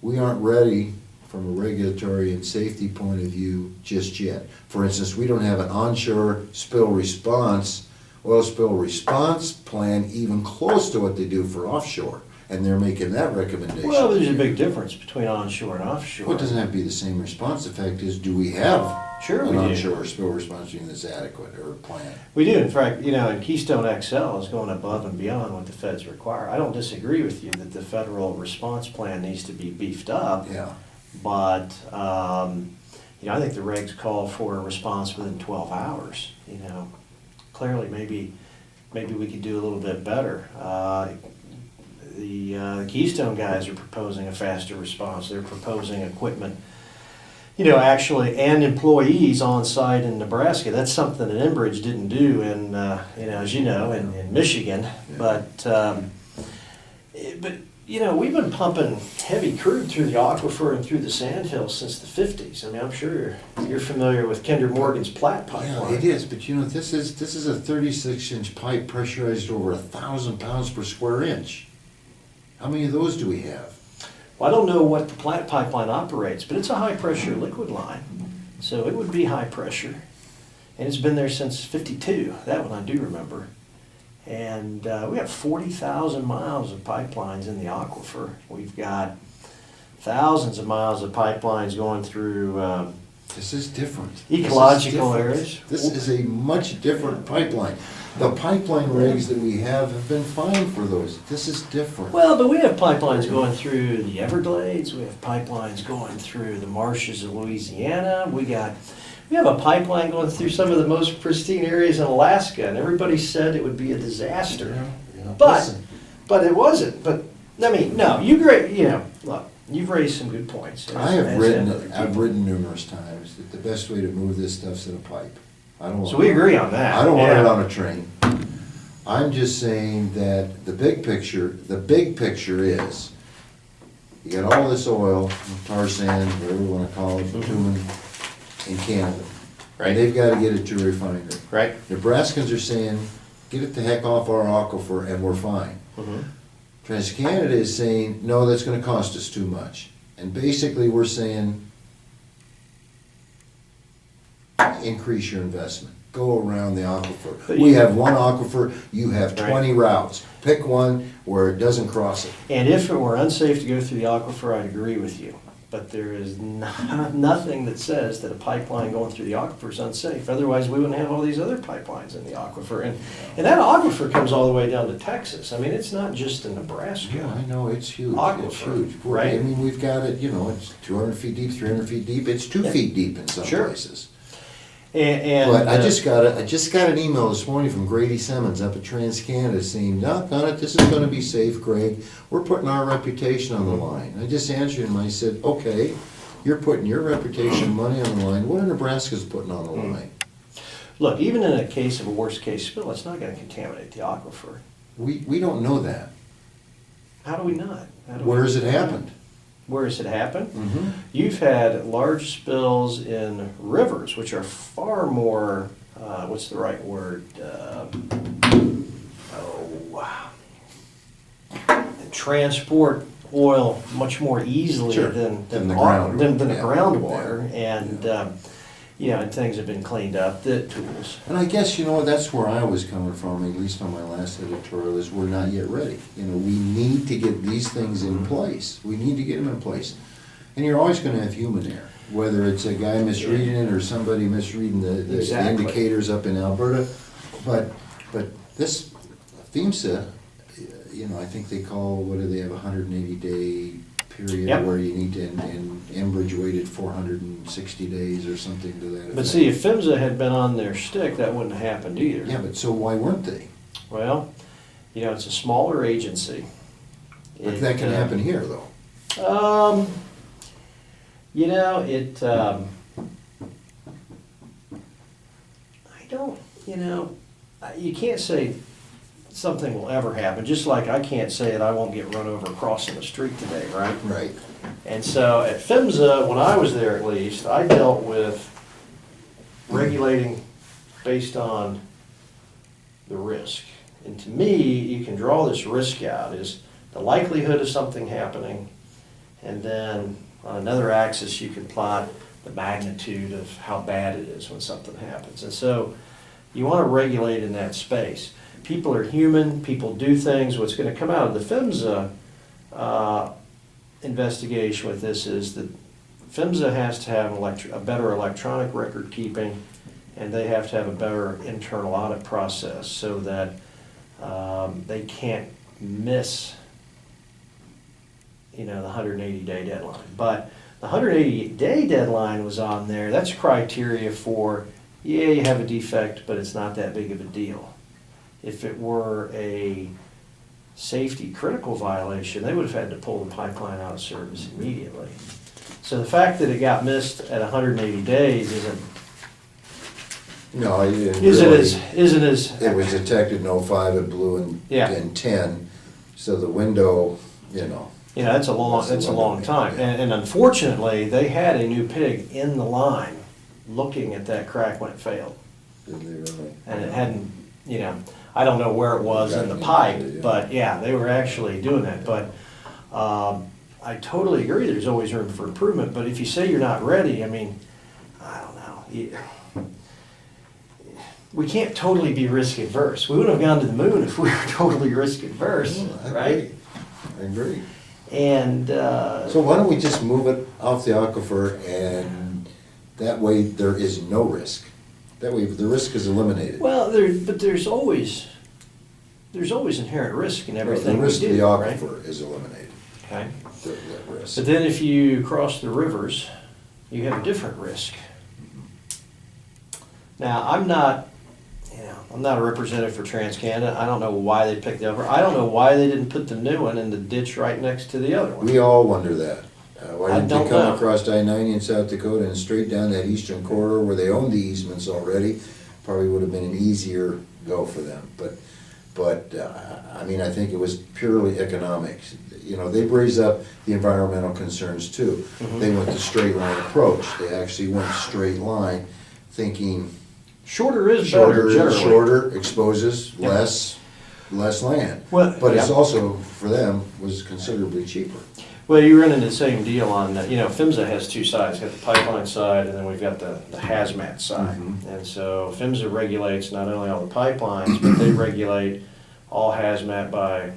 we aren't ready from a regulatory and safety point of view just yet. For instance, we don't have an onshore oil spill response plan even close to what they do for offshore, and they're making that recommendation. Well, there's a big difference between onshore and offshore. Well, it doesn't have to be the same response. The fact is, do we have Sure an we do. onshore spill response unit that's adequate or a plan? We do. In fact, and Keystone XL is going above and beyond what the feds require. I don't disagree with you that the federal response plan needs to be beefed up. Yeah. But, I think the regs call for a response within 12 hours. Clearly, maybe we could do a little bit better. The Keystone guys are proposing a faster response. They're proposing equipment, actually, and employees on site in Nebraska. That's something that Enbridge didn't do in, as you know, in Michigan. Yeah. But we've been pumping heavy crude through the aquifer and through the sandhills since the 50s. I mean, I'm sure you're familiar with Kinder Morgan's Platte pipeline. Yeah, it is, but this is a 36-inch pipe pressurized over 1,000 pounds per square inch. How many of those do we have? Well, I don't know what the Platte pipeline operates, but it's a high-pressure liquid line, so it would be high pressure. And it's been there since '52. That one I do remember. And we have 40,000 miles of pipelines in the aquifer. We've got thousands of miles of pipelines going through This is different. ecological areas. This is a much different pipeline. The pipeline regs that we have been fine for those. This is different. Well, but we have pipelines going through the Everglades. We have pipelines going through the marshes of Louisiana. We have a pipeline going through some of the most pristine areas in Alaska, and everybody said it would be a disaster. Yeah. But Listen, it wasn't. But I mean, no, look, you've raised some good points. I've written numerous times that the best way to move this stuff's in a pipe. So we agree on that. I don't want it on a train. I'm just saying that the big picture is, you got all this oil, tar sand, whatever you want to call it, bitumen, in Canada. Right. And they've got to get it to a refinery. Right. Nebraskans are saying, get it the heck off our aquifer and we're fine. Mm-hmm. TransCanada is saying, no, that's going to cost us too much. And basically we're saying, increase your investment. Go around the aquifer. We have one aquifer, you have 20 routes. Pick one where it doesn't cross it. And if it were unsafe to go through the aquifer, I'd agree with you. But there is nothing that says that a pipeline going through the aquifer is unsafe. Otherwise, we wouldn't have all these other pipelines in the aquifer. And that aquifer comes all the way down to Texas. I mean, it's not just in Nebraska. Yeah, I know, it's huge. Aquifer, it's huge. right? I mean, we've got it, it's 200 feet deep, 300 feet deep. It's 2 feet deep in some places. But I just got an email this morning from Grady Simmons up at TransCanada saying, "Knock on it, this is going to be safe, Greg. We're putting our reputation on the line." I just answered him. I said, "Okay, you're putting your reputation, money on the line. What are Nebraska's putting on the line?" Look, even in a case of a worst case spill, it's not going to contaminate the aquifer. We don't know that. How do we not? Where has it happened? Where has it happened? Mm-hmm. You've had large spills in rivers, which are far more, what's the right word? Transport oil much more easily than the groundwater. And, and things have been cleaned up, the tools. And I guess, that's where I was coming from, at least on my last editorial, is we're not yet ready. We need to get these things in place. We need to get them in place. And you're always going to have human error, whether it's a guy misreading it or somebody misreading the indicators up in Alberta. But this PHMSA, I think they call, what do they have, 180-day period where you need to, and Enbridge waited 460 days or something to that effect. But see, if PHMSA had been on their stick, that wouldn't have happened either. Yeah, but so why weren't they? Well, it's a smaller agency. But that can happen here, though. You can't say something will ever happen, just like I can't say that I won't get run over crossing the street today, right? Right. And so at PHMSA, when I was there at least, I dealt with regulating based on the risk. And to me, you can draw this risk out is the likelihood of something happening And then on another axis, you can plot the magnitude of how bad it is when something happens. And so you want to regulate in that space. People are human, people do things. What's going to come out of the PHMSA investigation with this is that PHMSA has to have a better electronic record keeping, and they have to have a better internal audit process so that they can't miss, the 180-day deadline. But the 180-day deadline was on there. That's criteria for, yeah, you have a defect, but it's not that big of a deal. If it were a safety critical violation, they would have had to pull the pipeline out of service immediately. So the fact that it got missed at 180 days isn't No, it didn't isn't really. as It was detected in '05, it blew in 10, so the window, that's a long time. And unfortunately, they had a new pig in the line looking at that crack when it failed. Did they really? And it hadn't, I don't know where it was in the pipe, but yeah, they were actually doing that. But I totally agree, there's always room for improvement, but if you say you're not ready, I don't know. We can't totally be risk adverse. We wouldn't have gone to the moon if we were totally risk adverse, right? I agree. And So why don't we just move it off the aquifer, and that way there is no risk. That way the risk is eliminated. well, there's always inherent risk in everything The risk we of the do, right? aquifer is eliminated, Okay. that risk. But then if you cross the rivers, you have a different risk. Now, I'm not a representative for TransCanada. I don't know why they picked the upper. I don't know why they didn't put the new one in the ditch right next to the other one. We all wonder that. Why I didn't don't they come know. across I-90 in South Dakota and straight down that eastern corridor where they own the easements already? Probably would have been an easier go for them. But I think it was purely economics. They raised up the environmental concerns too. Mhm. They went the straight line approach. They actually went straight line, thinking Shorter is better, generally. shorter exposes Yeah. less land. Well, But it's yeah. also, for them, was considerably cheaper. Well, you run into the same deal on, PHMSA has two sides. Got the pipeline side, and then we've got the hazmat side. Mhm. And so PHMSA regulates not only all the pipelines, but they regulate all hazmat by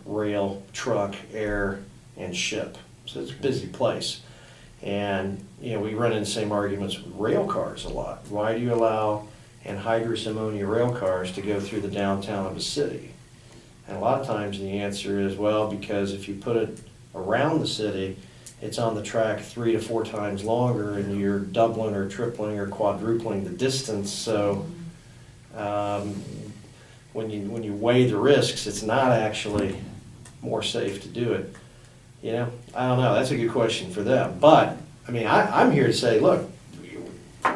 rail, truck, air, and ship. So it's a busy place. And, we run into the same arguments with rail cars a lot. Why do you allow anhydrous ammonia rail cars to go through the downtown of a city? And a lot of times the answer is, well, because if you put it around the city, it's on the track 3 to 4 times longer, and you're doubling or tripling or quadrupling the distance. So when you weigh the risks, it's not actually more safe to do it. I don't know. That's a good question for them. But I'm here to say, look,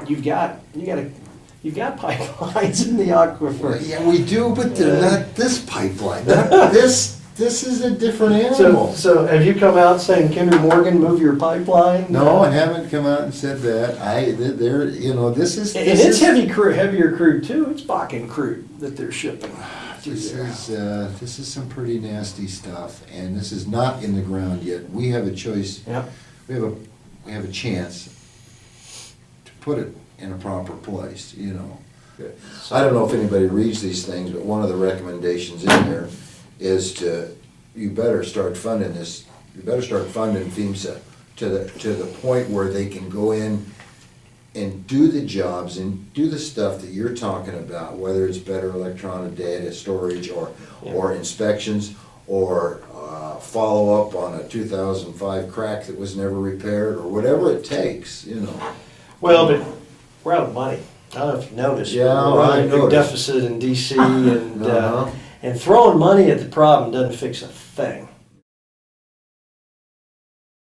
you've got pipelines in the aquifer. Yeah, we do, but they're not this pipeline. Not this. This is a different animal. So have you come out saying, Kinder Morgan, move your pipeline? No, I haven't come out and said that. This is. And it's heavier crude too. It's Bakken crude that they're shipping through there. This is some pretty nasty stuff, and this is not in the ground yet. We have a choice. Yep. We have a chance to put it in a proper place. I don't know if anybody reads these things, but one of the recommendations in there is you better start funding this. You better start funding PHMSA to the point where they can go in and do the jobs and do the stuff that you're talking about, whether it's better electronic data storage or inspections or follow up on a 2005 crack that was never repaired or whatever it takes. Well, but we're out of money. I don't know if you noticed. Yeah, we're running I a big noticed. deficit in DC, and Uh-huh. and throwing money at the problem doesn't fix a thing.